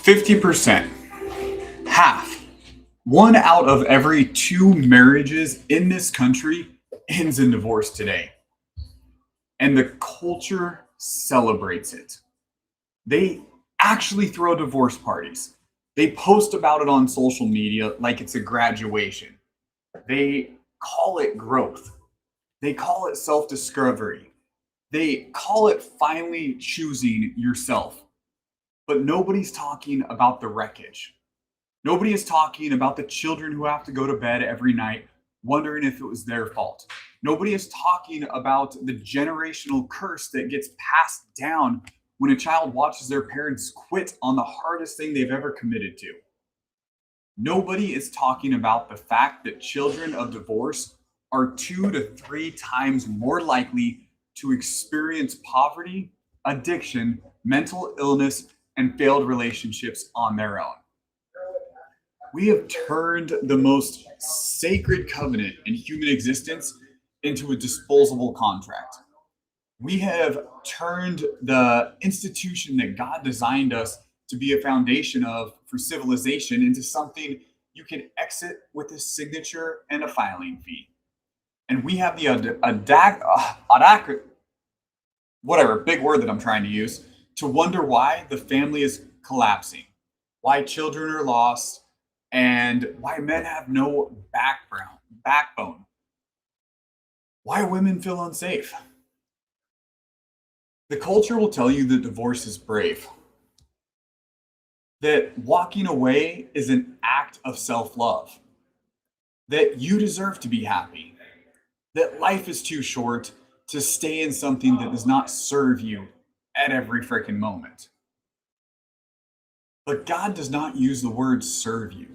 50%, half, one out of every two marriages in this country ends in divorce today. And the culture celebrates it. They actually throw divorce parties. They post about it on social media like it's a graduation. They call it growth. They call it self discovery. They call it finally choosing yourself. But nobody's talking about the wreckage. Nobody is talking about the children who have to go to bed every night wondering if it was their fault. Nobody is talking about the generational curse that gets passed down when a child watches their parents quit on the hardest thing they've ever committed to. Nobody is talking about the fact that children of divorce are 2 to 3 times more likely to experience poverty, addiction, mental illness, and failed relationships on their own. We have turned the most sacred covenant in human existence into a disposable contract. We have turned the institution that God designed us to be a foundation of for civilization into something you can exit with a signature and a filing fee. And we have the whatever big word that I'm trying to use, to wonder why the family is collapsing, why children are lost, and why men have no backbone, why women feel unsafe. The culture will tell you that divorce is brave, that walking away is an act of self-love, that you deserve to be happy, that life is too short to stay in something that does not serve you at every freaking moment. But God does not use the word serve you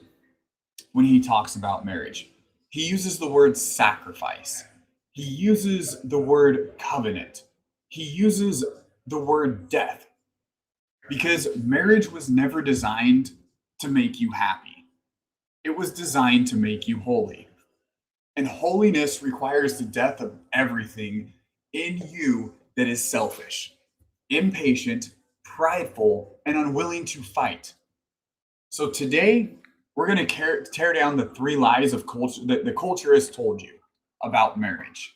when he talks about marriage. He uses the word sacrifice. He uses the word covenant. He uses the word death, because marriage was never designed to make you happy. It was designed to make you holy. And holiness requires the death of everything in you that is selfish, impatient, prideful, and unwilling to fight. So today, we're going to tear down the 3 lies of culture that the culture has told you about marriage.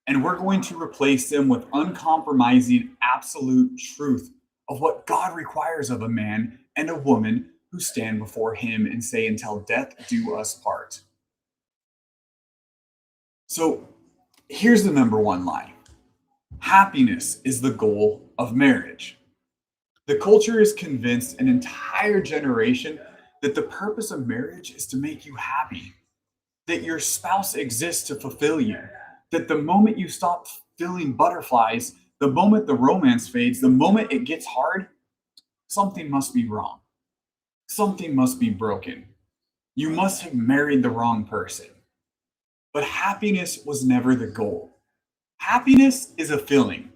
And we're going to replace them with uncompromising, absolute truth of what God requires of a man and a woman who stand before him and say, until death do us part. So here's the number 1 lie. Happiness is the goal of marriage. The culture is convinced an entire generation that the purpose of marriage is to make you happy, that your spouse exists to fulfill you, that the moment you stop feeling butterflies, the moment the romance fades, the moment it gets hard, something must be wrong. Something must be broken. You must have married the wrong person. But happiness was never the goal. Happiness is a feeling.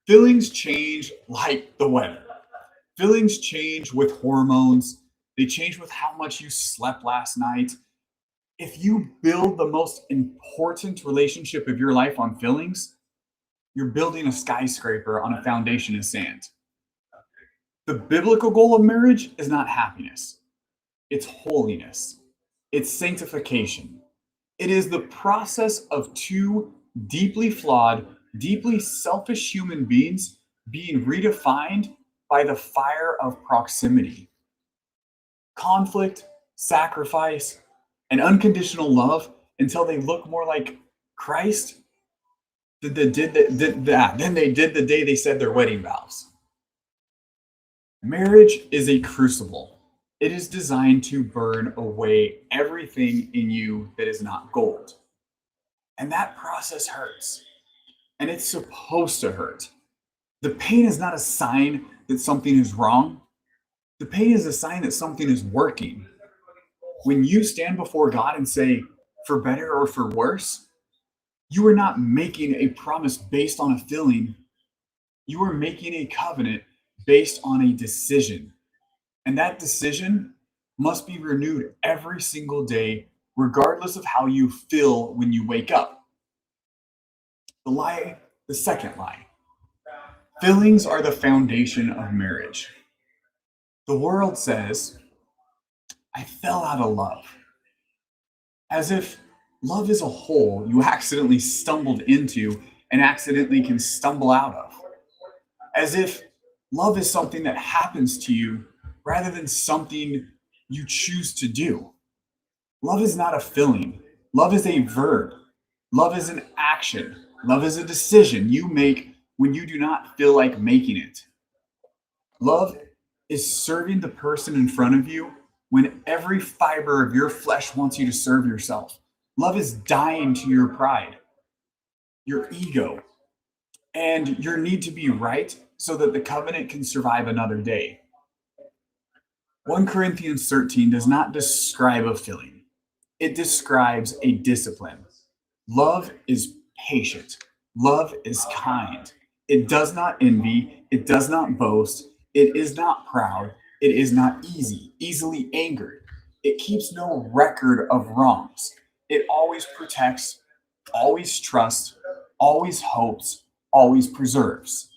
Feelings change like the weather. Feelings change with hormones. They change with how much you slept last night. If you build the most important relationship of your life on feelings, you're building a skyscraper on a foundation of sand. The biblical goal of marriage is not happiness. It's holiness. It's sanctification. It is the process of 2 deeply flawed, deeply selfish human beings being redefined by the fire of proximity. Conflict, sacrifice, and unconditional love until they look more like Christ than they did the day they said their wedding vows. Marriage is a crucible. It is designed to burn away everything in you that is not gold. And that process hurts. And it's supposed to hurt. The pain is not a sign that something is wrong. The pain is a sign that something is working. When you stand before God and say, for better or for worse, you are not making a promise based on a feeling. You are making a covenant based on a decision. And that decision must be renewed every single day, regardless of how you feel when you wake up. The second lie. Feelings are the foundation of marriage. The world says, I fell out of love, as if love is a hole you accidentally stumbled into and accidentally can stumble out of, as if love is something that happens to you rather than something you choose to do. Love is not a feeling, love is a verb, love is an action, love is a decision you make when you do not feel like making it. Love is serving the person in front of you when every fiber of your flesh wants you to serve yourself. Love is dying to your pride, your ego, and your need to be right so that the covenant can survive another day. 1 Corinthians 13 does not describe a feeling, it describes a discipline. Love is patient, love is kind. It does not envy, it does not boast, it is not proud, it is not easily angered. It keeps no record of wrongs. It always protects, always trusts, always hopes, always preserves.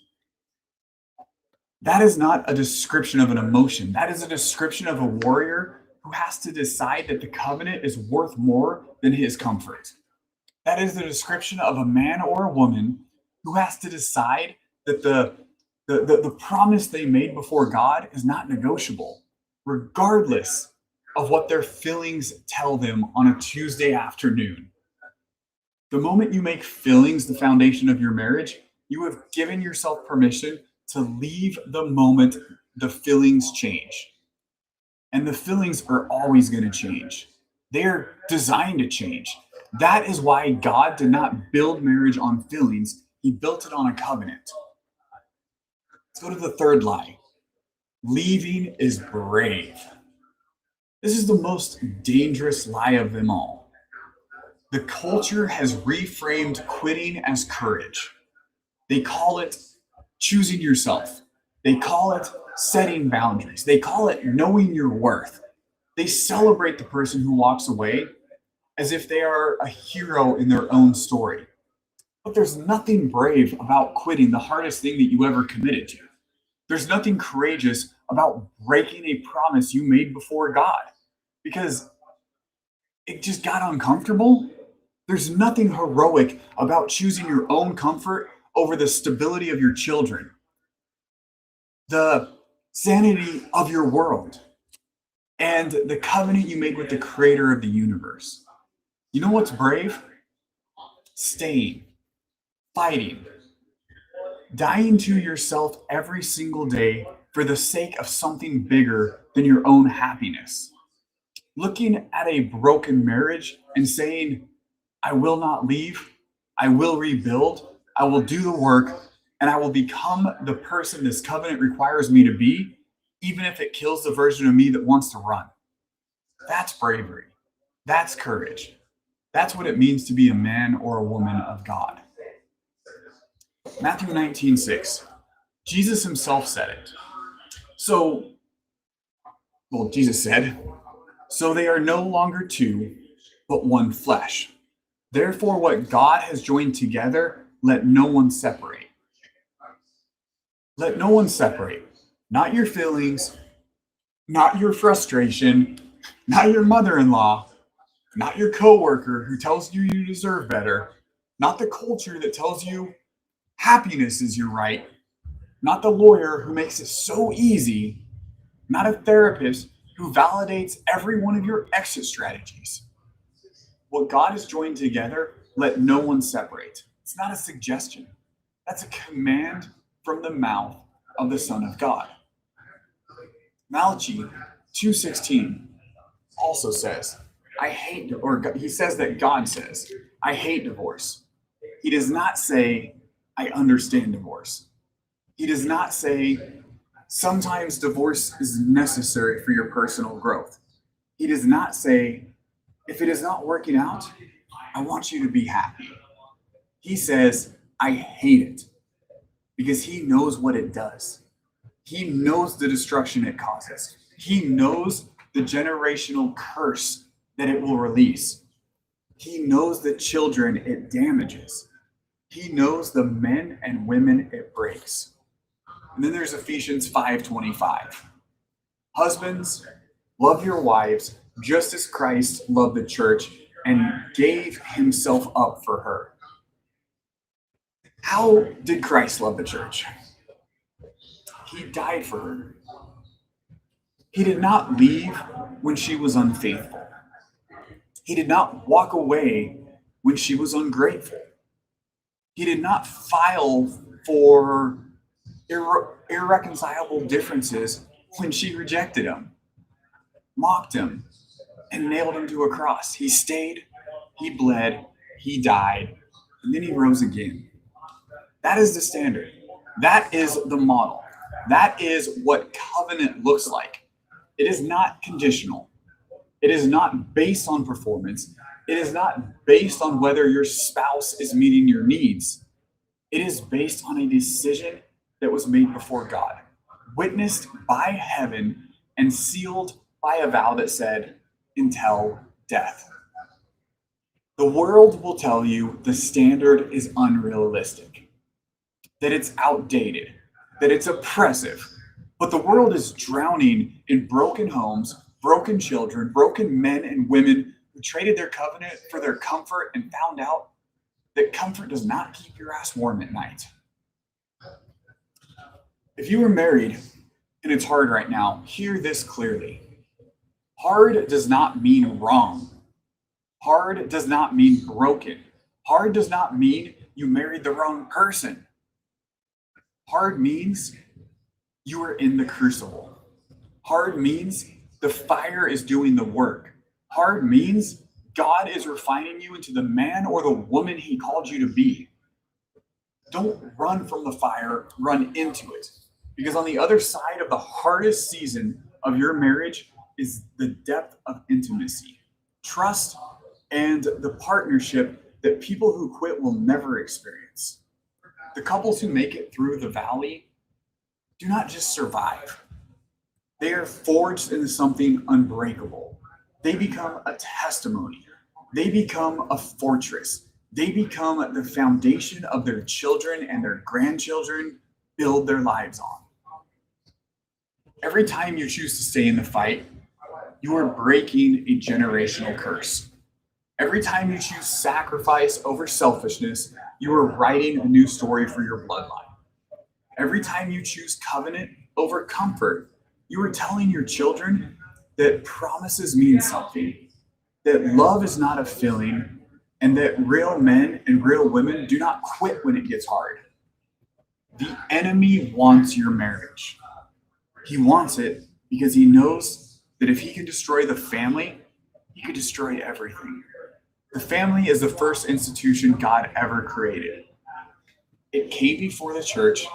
That is not a description of an emotion. That is a description of a warrior who has to decide that the covenant is worth more than his comfort. That is the description of a man or a woman who has to decide that the promise they made before God is not negotiable, regardless of what their feelings tell them on a Tuesday afternoon. The moment you make feelings the foundation of your marriage, you have given yourself permission to leave the moment the feelings change. And the feelings are always going to change. They're designed to change. That is why God did not build marriage on feelings, He built it on a covenant. Let's go to the third lie. Leaving is brave. This is the most dangerous lie of them all. The culture has reframed quitting as courage. They call it choosing yourself. They call it setting boundaries. They call it knowing your worth. They celebrate the person who walks away as if they are a hero in their own story. But there's nothing brave about quitting the hardest thing that you ever committed to. There's nothing courageous about breaking a promise you made before God because it just got uncomfortable. There's nothing heroic about choosing your own comfort over the stability of your children, the sanity of your world, and the covenant you made with the creator of the universe. You know what's brave? Staying, fighting, dying to yourself every single day for the sake of something bigger than your own happiness. Looking at a broken marriage and saying, I will not leave, I will rebuild, I will do the work, and I will become the person this covenant requires me to be, even if it kills the version of me that wants to run. That's bravery. That's courage. That's what it means to be a man or a woman of God. Matthew 19:6. Jesus himself said it. Jesus said, so they are no longer two, but one flesh. Therefore, what God has joined together, let no one separate. Let no one separate. Not your feelings, not your frustration, not your mother-in-law, not your coworker who tells you you deserve better, not the culture that tells you happiness is your right, not the lawyer who makes it so easy, not a therapist who validates every one of your exit strategies. What God has joined together, let no one separate. It's not a suggestion. That's a command from the mouth of the Son of God. Malachi 2:16 also says, he says that God says, I hate divorce. He does not say, I understand divorce. He does not say, sometimes divorce is necessary for your personal growth. He does not say, if it is not working out, I want you to be happy. He says, I hate it because he knows what it does. He knows the destruction it causes. He knows the generational curse that it will release. He knows the children it damages. He knows the men and women it breaks. And then there's Ephesians 5:25. Husbands, love your wives just as Christ loved the church and gave himself up for her. How did Christ love the church? He died for her. He did not leave when she was unfaithful. He did not walk away when she was ungrateful. He did not file for irreconcilable differences when she rejected him, mocked him, and nailed him to a cross. He stayed, he bled, he died, and then he rose again. That is the standard. That is the model. That is what covenant looks like. It is not conditional. It is not based on performance. It is not based on whether your spouse is meeting your needs. It is based on a decision that was made before God, witnessed by heaven, and sealed by a vow that said, until death. The world will tell you the standard is unrealistic, that it's outdated, that it's oppressive. But the world is drowning in broken homes, broken children, broken men and women who traded their covenant for their comfort and found out that comfort does not keep your ass warm at night. If you are married and it's hard right now, hear this clearly. Hard does not mean wrong. Hard does not mean broken. Hard does not mean you married the wrong person. Hard means you are in the crucible. Hard means the fire is doing the work. Hard means God is refining you into the man or the woman he called you to be. Don't run from the fire, run into it. Because on the other side of the hardest season of your marriage is the depth of intimacy, trust, and the partnership that people who quit will never experience. The couples who make it through the valley do not just survive. They are forged into something unbreakable. They become a testimony. They become a fortress. They become the foundation of their children and their grandchildren build their lives on. Every time you choose to stay in the fight, you are breaking a generational curse. Every time you choose sacrifice over selfishness, you are writing a new story for your bloodline. Every time you choose covenant over comfort, you are telling your children that promises mean something, that love is not a feeling, and that real men and real women do not quit when it gets hard. The enemy wants your marriage. He wants it because he knows that if he can destroy the family, he could destroy everything. The family is the first institution God ever created. It came before the church.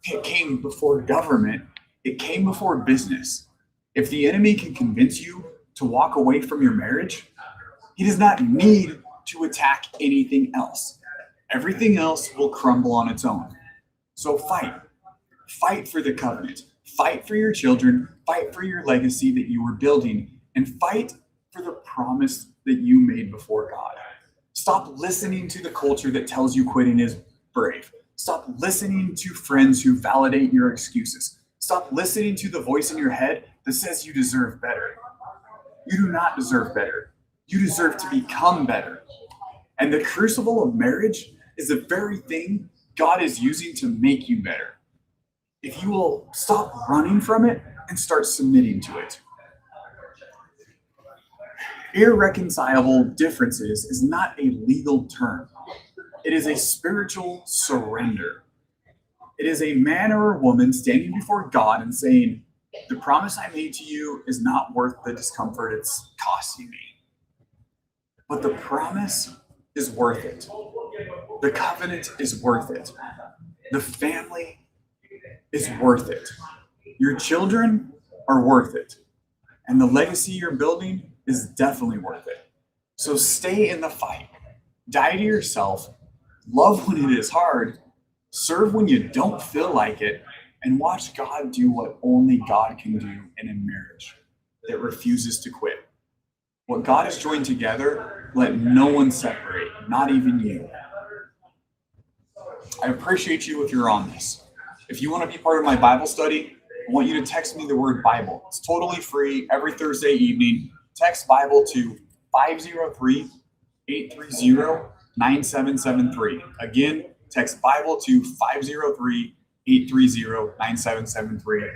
It came before government. It came before business. If the enemy can convince you to walk away from your marriage, he does not need to attack anything else. Everything else will crumble on its own. So fight. Fight for the covenant. Fight for your children. Fight for your legacy that you were building. And fight for the promise that you made before God. Stop listening to the culture that tells you quitting is brave. Stop listening to friends who validate your excuses. Stop listening to the voice in your head that says you deserve better. You do not deserve better. You deserve to become better. And the crucible of marriage is the very thing God is using to make you better. If you will stop running from it and start submitting to it. Irreconcilable differences is not a legal term. It is a spiritual surrender. It is a man or a woman standing before God and saying, the promise I made to you is not worth the discomfort it's costing me. But the promise is worth it. The covenant is worth it. The family is worth it. Your children are worth it. And the legacy you're building is definitely worth it. So stay in the fight. Die to yourself. Love when it is hard. Serve when you don't feel like it. And watch God do what only God can do in a marriage that refuses to quit. What God has joined together, let no one separate, not even you. I appreciate you if you're on this. If you want to be part of my Bible study, I want you to text me the word Bible. It's totally free every Thursday evening. Text Bible to 503-830-9773. Again, text Bible to 503-830-9773.